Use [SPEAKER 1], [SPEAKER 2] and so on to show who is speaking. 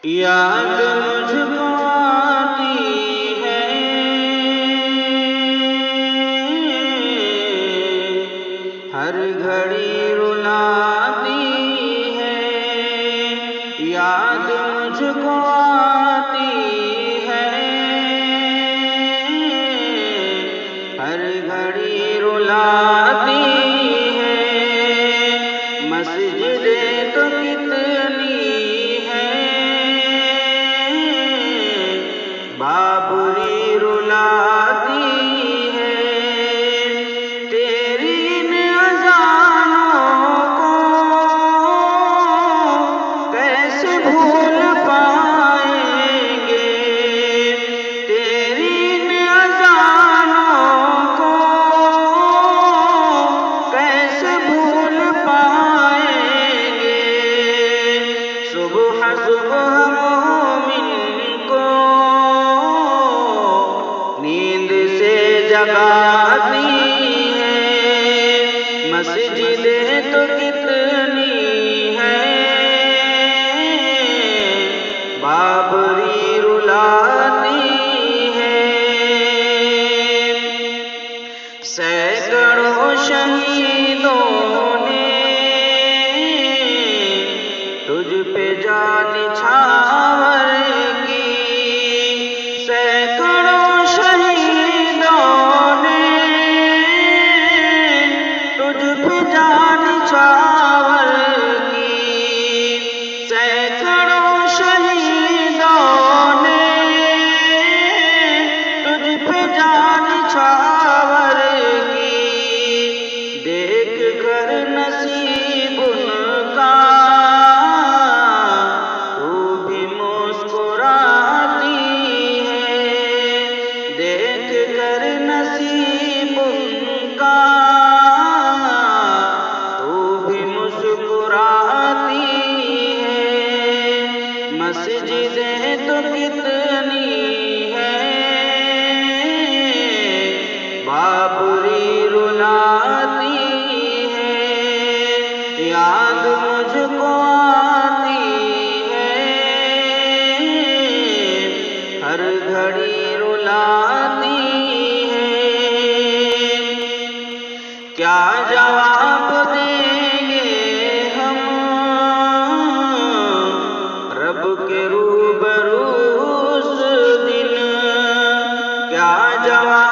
[SPEAKER 1] याद मुझको आती है, हर घड़ी रुलाती है। याद मुझको आती है, हर घड़ी रुलाती है। मस्जिदें तो कितनी है, बाबरी रुलाती है। तेरी इन अज़ानों को कैसे भूल पाएंगे, तेरी इन अज़ानों को कैसे भूल पाएंगे। सुबह सुबह मोमिन को नींद से जगाती है। मस्जिदें तो कितनी है, बाबरी रुलाती है। सैकड़ों शहीदों ने तुझ पे जान निछावर की, सैकड़ों शहीदों ने तुझ पे जान निछावर की। सैकड़ों शहीदों ने तुझ पे जान निछावर की। देख कर नसीब उनका तू भी मुस्कुराती है। देख कर नसीब उनका तू भी मुस्कुराती है। मस्जिदें तो कितनी है, बाबरी रुलाती है। याद मुझको आती है, हर घड़ी रुलाती है। क्या जवाब देंगे हम रब के रूबरू उस दिन, क्या जवाब